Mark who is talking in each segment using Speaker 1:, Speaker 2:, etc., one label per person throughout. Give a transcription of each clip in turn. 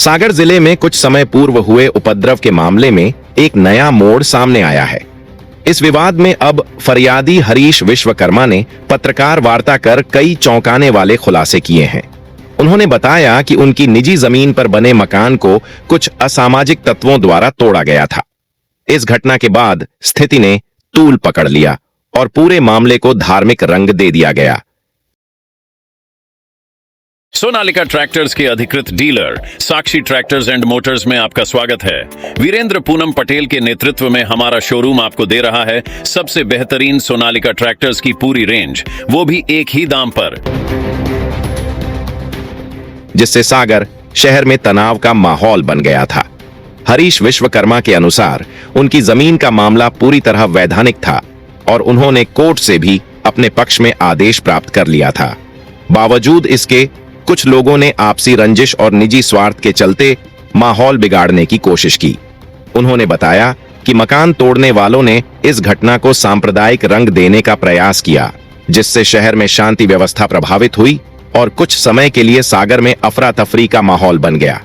Speaker 1: सागर जिले में कुछ समय पूर्व हुए उपद्रव के मामले में एक नया मोड़ सामने आया है। इस विवाद में अब फरियादी हरीश विश्वकर्मा ने पत्रकार वार्ता कर कई चौंकाने वाले खुलासे किए हैं। उन्होंने बताया कि उनकी निजी जमीन पर बने मकान को कुछ असामाजिक तत्वों द्वारा तोड़ा गया था। इस घटना के बाद स्थिति ने तूल पकड़ लिया और पूरे मामले को धार्मिक रंग दे दिया गया।
Speaker 2: सोनालिका ट्रैक्टर्स के अधिकृत dealer Sakshi tractors and Motors में आपका स्वागत है। वीरेंद्र पूनम पटेल के नेतृत्व में हमारा शोरूम आपको दे रहा है सबसे बेहतरीन सोनालिका ट्रैक्टर्स की पूरी रेंज, वो भी एक ही दाम पर,
Speaker 1: जिससे सागर शहर में तनाव का माहौल बन गया था। हरीश विश्वकर्मा के अनुसार उनकी जमीन का मामला पूरी तरह वैधानिक था और उन्होंने कोर्ट से भी अपने पक्ष में आदेश प्राप्त कर लिया था। बावजूद इसके कुछ लोगों ने आपसी रंजिश और निजी स्वार्थ के चलते माहौल बिगाड़ने की कोशिश की। उन्होंने बताया कि मकान तोड़ने वालों ने इस घटना को सांप्रदायिक रंग देने का प्रयास किया, जिससे शहर में शांति व्यवस्था प्रभावित हुई और कुछ समय के लिए सागर में अफरा तफरी का माहौल बन गया।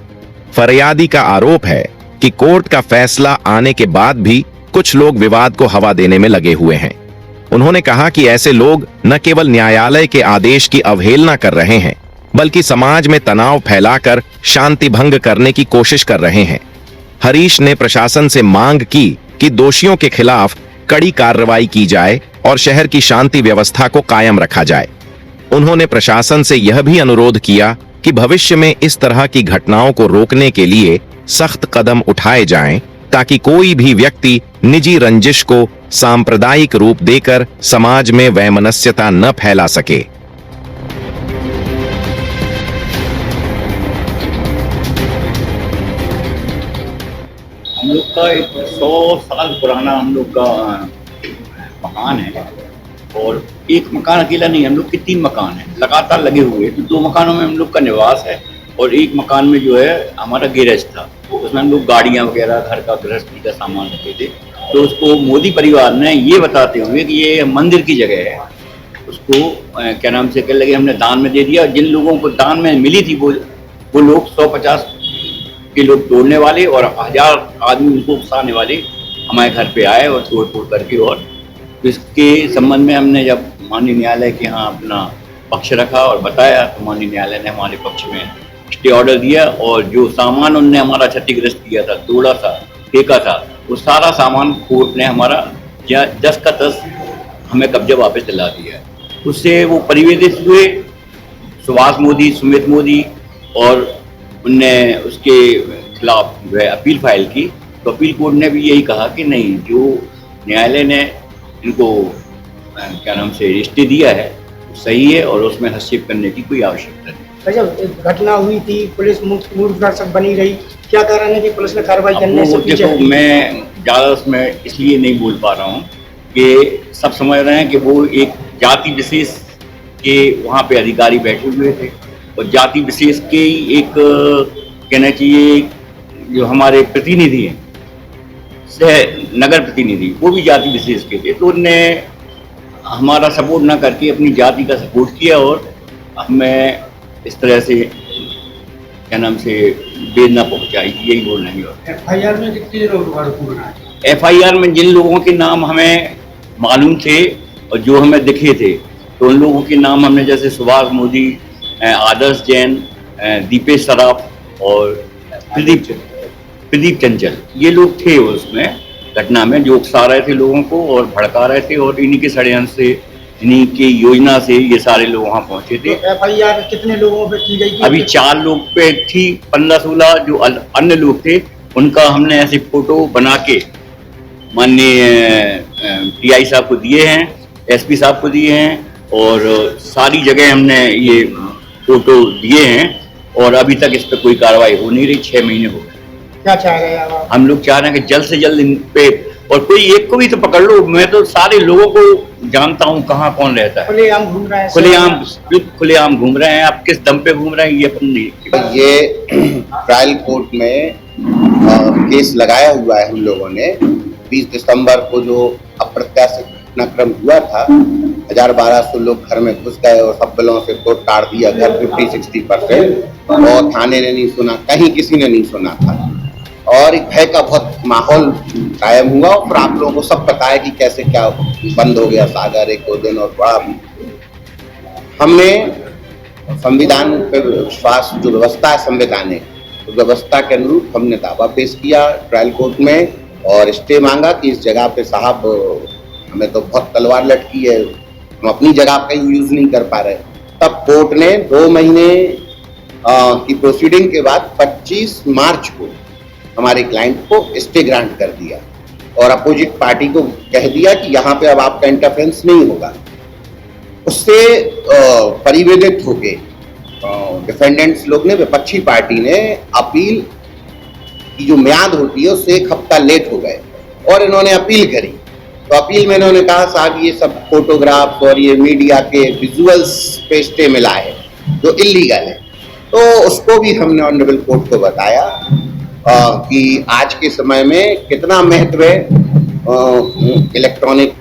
Speaker 1: फरियादी का आरोप है कि कोर्ट का फैसला आने के बाद भी कुछ लोग विवाद को हवा देने में लगे हुए हैं। उन्होंने कहा कि ऐसे लोग न केवल न्यायालय के आदेश की अवहेलना कर रहे हैं, बल्कि समाज में तनाव फैलाकर शांति भंग करने की कोशिश कर रहे हैं। हरीश ने प्रशासन से मांग की कि दोषियों के खिलाफ कड़ी कार्रवाई की जाए और शहर की शांति व्यवस्था को कायम रखा जाए। उन्होंने प्रशासन से यह भी अनुरोध किया कि भविष्य में इस तरह की घटनाओं को रोकने के लिए सख्त कदम उठाए जाएं, ताकि कोई भी व्यक्ति निजी रंजिश को सांप्रदायिक रूप देकर समाज में वैमनस्यता न फैला सके।
Speaker 3: हम लोग का एक 100 साल पुराना हम लोग का मकान है और एक मकान अकेला नहीं, हम लोग के 3 मकान हैं लगातार लगे हुए। तो 2 मकानों में हम लोग का निवास है और एक मकान में जो है हमारा गैरेज था, उसमें हम लोग गाड़ियाँ वगैरह घर का गृहस्थी का सामान रखते थे। तो उसको मोदी परिवार ने ये बताते हुए कि ये मंदिर की जगह है, उसको क्या नाम से कह लगे हमने दान में दे दिया। जिन लोगों को दान में मिली थी वो लोग 150 के लोग तोड़ने वाले और 1000 आदमी उनको उकसाने वाले हमारे घर पे आए और तोड़ करके। और इसके संबंध में हमने जब माननीय न्यायालय के यहाँ अपना पक्ष रखा और बताया तो माननीय न्यायालय ने हमारे पक्ष में स्टे ऑर्डर दिया और जो सामान उनने हमारा क्षतिग्रस्त किया था, तोड़ा था, फेंका था, वो सारा सामान कोर्ट ने हमारा 10 का 10 हमें कब्जा वापस दिला दिया। उससे वो परिवेदित हुए सुभाष मोदी, सुमित मोदी, और उनने उसके खिलाफ जो है अपील फाइल की। तो अपील कोर्ट ने भी यही कहा कि नहीं, जो न्यायालय ने इनको क्या नाम से स्टे दिया है सही है और उसमें हस्तक्षेप करने की कोई आवश्यकता नहीं।
Speaker 4: जब घटना हुई थी पुलिस मूर्ख दर्शक बनी रही, क्या कारण है कि पुलिस ने कार्रवाई करने से पीछे?
Speaker 3: देखो, मैं ज़्यादा उसमें इसलिए नहीं बोल पा रहा हूँ कि सब समझ रहे हैं कि वो एक जाति विशेष के वहाँ पे अधिकारी बैठे हुए थे और जाति विशेष के एक कहना चाहिए जो हमारे प्रतिनिधि हैं, नगर प्रतिनिधि, वो भी जाति विशेष के थे। तो उनने हमारा सपोर्ट ना करके अपनी जाति का सपोर्ट किया और हमें इस तरह से क्या नाम से वेदना पहुंचाई, यही बोल रहे हैं।
Speaker 4: FIR में कितने लोग?
Speaker 3: FIR में जिन लोगों के नाम हमें मालूम थे और जो हमें दिखे थे, तो उन लोगों के नाम हमने जैसे सुभाष मोदी, आदर्श जैन, दीपेश सराफ और प्रदीप चंचल, ये लोग थे उसमें घटना में, जो उकसा रहे थे लोगों को और भड़का रहे थे और इन्हीं के षड्यंत्र से, इन्हीं की योजना से ये सारे लोग वहाँ पहुँचे थे।
Speaker 4: तो FIR कितने लोगों पे की गई थी?
Speaker 3: अभी 4 लोग पे थी, 15-16 जो अन्य लोग थे उनका हमने ऐसे फोटो बना के माननीय TI साहब को दिए हैं, SP साहब को दिए हैं और सारी जगह हमने ये फोटो दिए हैं और अभी तक इस पर कोई कार्रवाई हो नहीं रही। 6 महीने हो गए।
Speaker 4: क्या चाह रहे हैं आप?
Speaker 3: हम लोग चाह रहे हैं कि जल्द से जल्द इन पे, और कोई एक को भी तो पकड़ लो। मैं तो सारे लोगों को जानता हूँ कहाँ कौन रहता है।
Speaker 4: खुलेआम घूम रहे हैं,
Speaker 3: खुलेआम घूम रहे हैं। आप किस दम पे घूम रहे हैं ये अपन नहीं।
Speaker 5: ये ट्रायल कोर्ट में केस लगाया हुआ है हम लोगों ने 20 दिसंबर को, जो अप्रत्याशित घटनाक्रम हुआ था, 1000-1200 लोग घर में घुस गए और सब बलों से तोड़ ताड़ दिया घर 50-60%, और थाने ने नहीं सुना, कहीं किसी ने नहीं सुना था, और एक भय का बहुत माहौल कायम हुआ। और फिर आप लोगों को सब पता है कि कैसे क्या बंद हो गया सागर 1-2 दिन, और बड़ा हमने संविधान पे विश्वास, जो व्यवस्था है संवैधानिक, तो व्यवस्था के अनुरूप हमने दावा पेश किया ट्रायल कोर्ट में और स्टे मांगा कि इस जगह पे साहब हमें तो बहुत तलवार लटकी है, हम अपनी जगह पे यूज नहीं कर पा रहे। तब कोर्ट ने 2 महीने की प्रोसीडिंग के बाद 25 मार्च को हमारे क्लाइंट को स्टे ग्रांट कर दिया और अपोजिट पार्टी को कह दिया कि यहाँ पे अब आपका इंटरफेरेंस नहीं होगा। उससे परिवेदित होके डिफेंडेंट्स लोग ने, विपक्षी पार्टी ने अपील की जो म्याद होती है उससे 1 हफ्ता लेट हो गए और इन्होंने अपील करी। तो अपील में इन्होंने कहा साहब ये सब फोटोग्राफ्स और ये मीडिया के विजुअल्स पे स्टे मिला है जो इलीगल है। तो उसको भी हमने ऑनरेबल कोर्ट को बताया कि आज के समय में कितना महत्व है इलेक्ट्रॉनिक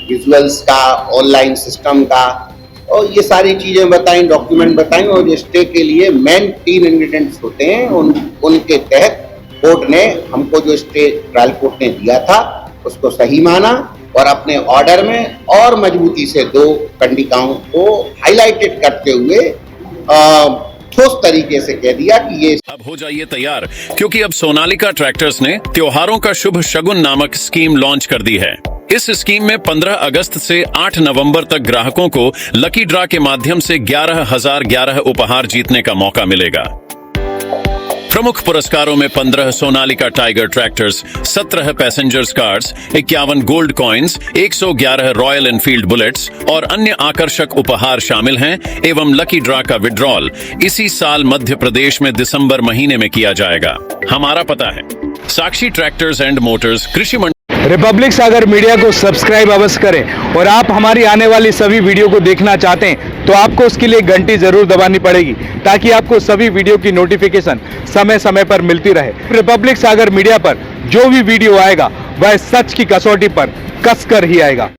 Speaker 5: विजुअल्स का, ऑनलाइन सिस्टम का, और ये सारी चीजें बताई, डॉक्यूमेंट बताई, और स्टे के लिए मेन 3 इंग्रेडिएंट्स होते हैं, उनके तहत कोर्ट ने हमको जो स्टे ट्रायल कोर्ट ने दिया था उसको सही माना और अपने ऑर्डर में और मजबूती से 2 कंडिकाओं को हाईलाइटेड करते हुए ठोस तरीके से कह दिया कि ये
Speaker 2: अब हो जाइए तैयार, क्योंकि अब सोनालिका ट्रैक्टर्स ने त्योहारों का शुभ शगुन नामक स्कीम लॉन्च कर दी है। इस स्कीम में 15 अगस्त से 8 नवंबर तक ग्राहकों को लकी ड्रा के माध्यम से 11,011 उपहार जीतने का मौका मिलेगा। प्रमुख पुरस्कारों में 15 Sonalika tiger tractors, 17 passengers cars, 51 gold coins, 111 royal Enfield bullets और अन्य आकर्षक उपहार शामिल हैं एवं लकी ड्रा का विड्रॉल इसी साल मध्य प्रदेश में दिसंबर महीने में किया जाएगा। हमारा पता है साक्षी ट्रैक्टर्स एंड मोटर्स, कृषि मंडी।
Speaker 6: रिपब्लिक सागर मीडिया को सब्सक्राइब अवश्य करें और आप हमारी आने वाली सभी वीडियो को देखना चाहते हैं तो आपको उसके लिए घंटी जरूर दबानी पड़ेगी ताकि आपको सभी वीडियो की नोटिफिकेशन समय समय पर मिलती रहे। रिपब्लिक सागर मीडिया पर जो भी वीडियो आएगा वह सच की कसौटी पर कसकर ही आएगा।